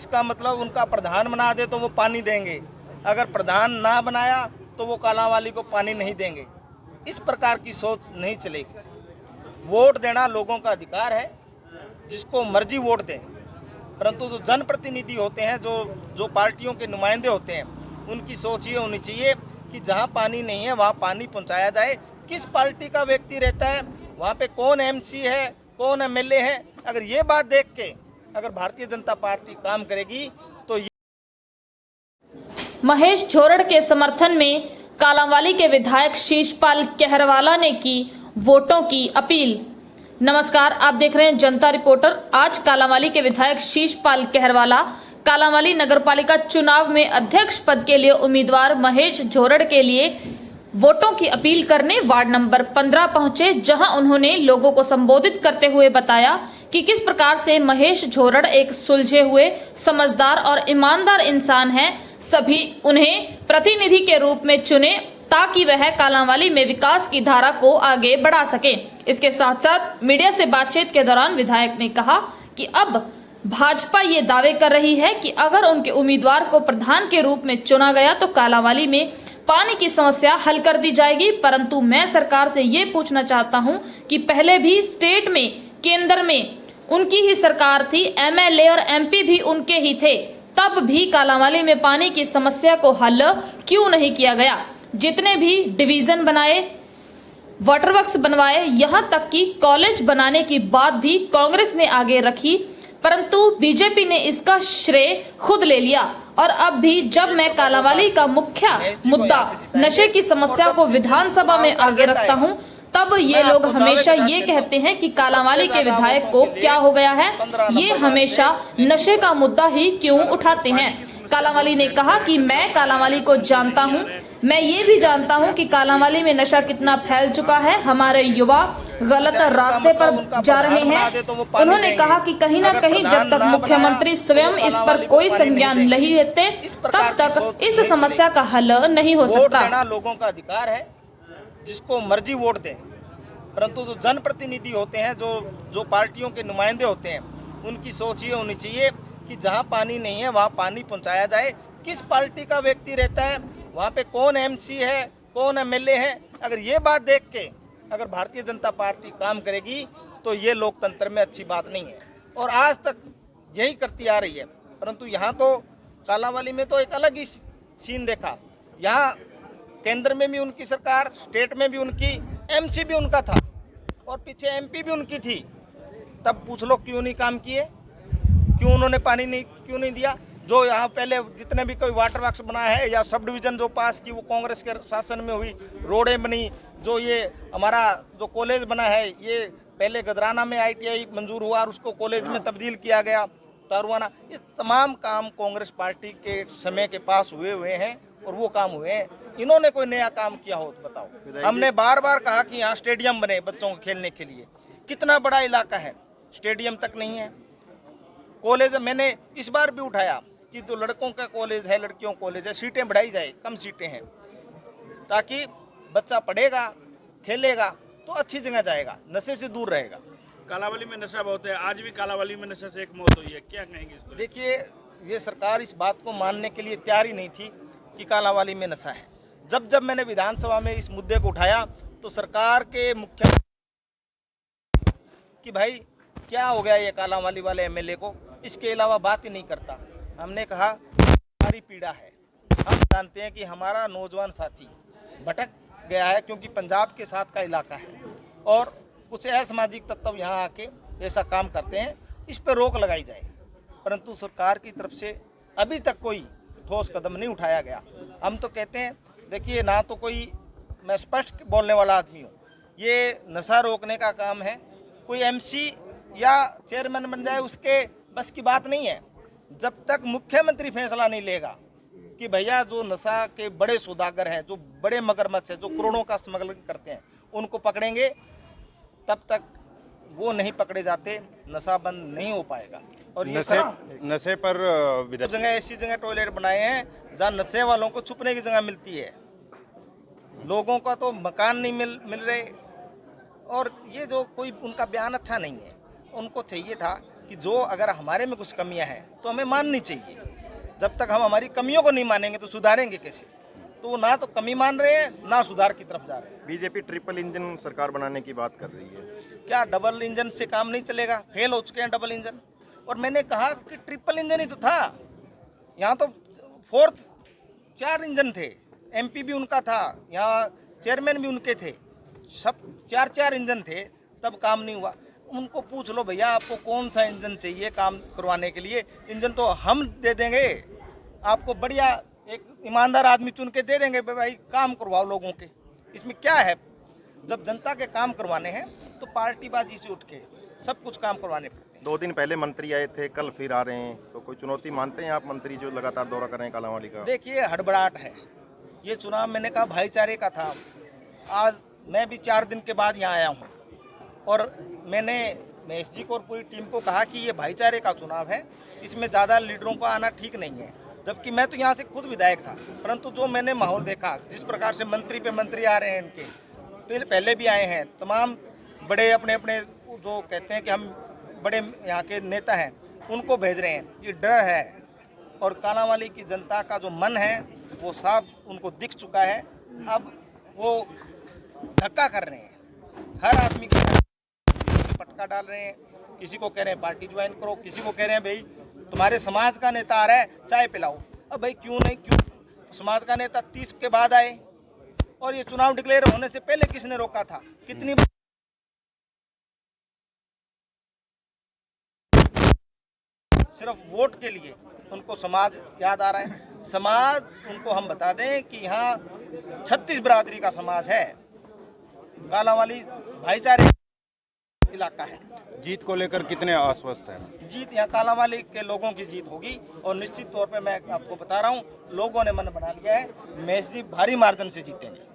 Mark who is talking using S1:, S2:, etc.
S1: इसका मतलब उनका प्रधान बना दे तो वो पानी देंगे, अगर प्रधान ना बनाया तो वो कालांवाली को पानी नहीं देंगे। इस प्रकार की सोच नहीं चलेगी। वोट देना लोगों का अधिकार है, जिसको मर्जी वोट दें, परंतु जो जनप्रतिनिधि होते हैं, जो पार्टियों के नुमाइंदे होते हैं, उनकी सोच ये होनी चाहिए कि जहाँ पानी नहीं है वहाँ पानी पहुँचाया जाए। किस पार्टी का व्यक्ति रहता है, वहाँ पे कौन एमसी है, कौन एमएलए है, अगर ये बात देख के अगर भारतीय जनता पार्टी काम करेगी तो
S2: महेश झोरड़ के समर्थन में कालांवाली के विधायक शीशपाल कहरवाला ने की वोटों की अपील। नमस्कार, आप देख रहे हैं जनता रिपोर्टर। आज कालांवाली के विधायक शीशपाल कहरवाला कालांवाली नगरपालिका चुनाव में अध्यक्ष पद के लिए उम्मीदवार महेश झोरड़ के लिए वोटों की अपील करने वार्ड नंबर 15 पहुंचे, जहां उन्होंने लोगों को संबोधित करते हुए बताया कि किस प्रकार से महेश झोरड़ एक सुलझे हुए, समझदार और ईमानदार इंसान हैं। सभी उन्हें प्रतिनिधि के रूप में चुने ताकि वह कालांवाली में विकास की धारा को आगे बढ़ा सके। इसके साथ साथ मीडिया से बातचीत के दौरान विधायक ने कहा कि अब भाजपा ये दावे कर रही है कि अगर उनके उम्मीदवार को प्रधान के रूप में चुना गया तो कालांवाली में पानी की समस्या हल कर दी जाएगी। परंतु मैं सरकार से ये पूछना चाहता हूं कि पहले भी स्टेट में, केंद्र में उनकी ही सरकार थी, एमएलए और एमपी भी उनके ही थे, तब भी कालांवाली में पानी की समस्या को हल क्यों नहीं किया गया। जितने भी डिवीजन बनाए, वाटर वर्क्स बनवाए, यहां तक कि कॉलेज बनाने की बात भी कांग्रेस ने आगे रखी, परंतु बीजेपी ने इसका श्रेय खुद ले लिया। और अब भी जब मैं कालांवाली का मुख्य मुद्दा नशे की समस्या को विधानसभा में आगे रखता हूं, तब ये लोग हमेशा ये कहते हैं कि कालांवाली के विधायक को क्या हो गया है, ये हमेशा नशे का मुद्दा ही क्यों उठाते हैं। कालांवाली ने कहा कि मैं कालांवाली को जानता हूं, मैं ये भी जानता हूं कि कालांवाली में नशा कितना फैल चुका है, हमारे युवा गलत रास्ते पर जा रहे हैं। उन्होंने कहा कि कहीं ना कहीं जब तक मुख्यमंत्री स्वयं इस पर कोई संज्ञान नहीं लेते, तब तक इस समस्या का हल नहीं हो सकता।
S1: लोगों का अधिकार है, जिसको मर्जी वोट दें, परंतु जो जनप्रतिनिधि होते हैं, जो पार्टियों के नुमाइंदे होते हैं, उनकी सोच ये होनी चाहिए कि जहाँ पानी नहीं है वहाँ पानी पहुँचाया जाए। किस पार्टी का व्यक्ति रहता है, वहाँ पे कौन एमसी है, कौन एमएलए है, अगर ये बात देख के अगर भारतीय जनता पार्टी काम करेगी तो ये लोकतंत्र में अच्छी बात नहीं है, और आज तक यही करती आ रही है। परंतु यहाँ तो कालांवाली में तो एक अलग ही सीन देखा। यहाँ केंद्र में भी उनकी सरकार, स्टेट में भी उनकी, एमसी भी उनका था और पीछे एमपी भी उनकी थी, तब पूछ लो क्यों नहीं काम किए, क्यों उन्होंने पानी क्यों नहीं दिया। जो यहाँ पहले जितने भी कोई वाटर वर्क्स बना है या सब डिवीज़न जो पास की वो कांग्रेस के शासन में हुई, रोडें बनी, जो ये हमारा जो कॉलेज बना है, ये पहले गदराना में आईटीआई मंजूर हुआ और उसको कॉलेज में तब्दील किया गया, तारुआना, ये तमाम काम कांग्रेस पार्टी के समय के पास हुए हैं और वो काम हुए हैं। इन्होंने कोई नया काम किया हो तो बताओ। हमने बार बार कहा कि यहाँ स्टेडियम बने बच्चों को खेलने के लिए, कितना बड़ा इलाका है, स्टेडियम तक नहीं है। कॉलेज मैंने इस बार भी उठाया कि जो लड़कों का कॉलेज है, लड़कियों का कॉलेज है, सीटें बढ़ाई जाए, कम सीटें हैं, ताकि बच्चा पढ़ेगा, खेलेगा तो अच्छी जगह जाएगा, नशे से दूर रहेगा।
S3: कालांवाली में नशा बहुत है, आज भी कालांवाली में नशे से एक मौत हुई है, क्या कहेंगे इसको?
S1: देखिए, ये सरकार इस बात को मानने के लिए तैयार ही नहीं थी कि कालांवाली में नशा है। जब मैंने विधानसभा में इस मुद्दे को उठाया तो सरकार के मुख्य कि भाई क्या हो गया ये कालांवाली वाले एमएलए को, इसके अलावा बात ही नहीं करता। हमने कहा हमारी पीड़ा है, हम जानते हैं कि हमारा नौजवान साथी भटक गया है, क्योंकि पंजाब के साथ का इलाका है और कुछ असामाजिक तत्व यहाँ आके ऐसा काम करते हैं, इस पर रोक लगाई जाए। परंतु सरकार की तरफ से अभी तक कोई ठोस कदम नहीं उठाया गया। हम तो कहते हैं, देखिए, ना तो कोई, मैं स्पष्ट बोलने वाला आदमी हूँ, ये नशा रोकने का काम है, कोई एमसी या चेयरमैन बन जाए उसके बस की बात नहीं है। जब तक मुख्यमंत्री फैसला नहीं लेगा कि भैया जो नशा के बड़े सौदागर हैं, जो बड़े मगरमच्छ हैं, जो करोड़ों का स्मगलिंग करते हैं, उनको पकड़ेंगे, तब तक वो नहीं पकड़े जाते, नशा बंद नहीं हो पाएगा। और ये
S4: नशे पर
S1: जगह ऐसी जगह टॉयलेट बनाए हैं जहाँ नशे वालों को छुपने की जगह मिलती है, लोगों का तो मकान नहीं मिल रहे। और ये जो कोई उनका बयान अच्छा नहीं है, उनको चाहिए था कि जो अगर हमारे में कुछ कमियां हैं तो हमें माननी चाहिए। जब तक हम हमारी कमियों को नहीं मानेंगे तो सुधारेंगे कैसे? तो वो ना तो कमी मान रहे हैं ना सुधार की तरफ जा रहे हैं।
S4: बीजेपी ट्रिपल इंजन सरकार बनाने की बात कर रही है।
S1: क्या डबल इंजन से काम नहीं चलेगा? फेल हो चुके हैं डबल इंजन। और मैंने कहा कि ट्रिपल इंजन ही तो था, यहाँ तो फोर्थ 4 इंजन थे, एमपी भी उनका था, यहाँ चेयरमैन भी उनके थे, सब 4 इंजन थे, तब काम नहीं हुआ। उनको पूछ लो भैया आपको कौन सा इंजन चाहिए काम करवाने के लिए, इंजन तो हम दे देंगे आपको, बढ़िया एक ईमानदार आदमी चुन के दे देंगे, भाई काम करवाओ लोगों के। इसमें क्या है? जब जनता के काम करवाने हैं तो पार्टीबाजी से उठ के सब कुछ काम करवाने पड़ते हैं।
S4: 2 दिन पहले मंत्री आए थे, कल फिर आ रहे हैं, तो कोई चुनौती मानते हैं आप मंत्री जो लगातार दौरा कर रहे हैं कालांवाली का?
S1: देखिए हड़बड़ाहट है, ये चुनाव मैंने कहा भाईचारे का था। आज मैं भी 4 दिन के बाद यहाँ आया हूँ और मैंने महेश जी को और पूरी टीम को कहा कि ये भाईचारे का चुनाव है, इसमें ज़्यादा लीडरों को आना ठीक नहीं है। जबकि मैं तो यहाँ से खुद विधायक था, परंतु जो मैंने माहौल देखा, जिस प्रकार से मंत्री पे मंत्री आ रहे हैं, इनके पहले भी आए हैं, तमाम बड़े अपने अपने जो कहते हैं कि हम बड़े यहाँ के नेता हैं उनको भेज रहे हैं, ये डर है। और कालांवाली की जनता का जो मन है वो साफ उनको दिख चुका है। अब वो धक्का कर रहे हैं, हर आदमी के पटका डाल रहे हैं। किसी को कह रहे हैं पार्टी ज्वाइन करो, किसी को कह रहे हैं भाई तुम्हारे समाज का नेता आ रहा है चाय पिलाओ। अब भाई क्यों नहीं, क्यों? समाज का नेता 30 के बाद आए और ये चुनाव डिक्लेयर होने से पहले किसने रोका था? कितनी सिर्फ वोट के लिए उनको समाज याद आ रहा है। समाज उनको हम बता दें कि यहाँ 36 बिरादरी का समाज है, कालांवाली भाईचारे इलाका है।
S5: जीत को लेकर कितने आश्वस्त हैं?
S1: जीत यहाँ कालांवाली के लोगों की जीत होगी और निश्चित तौर पे मैं आपको बता रहा हूँ, लोगों ने मन बना लिया है, महेश जी भारी मार्जिन से जीतेंगे।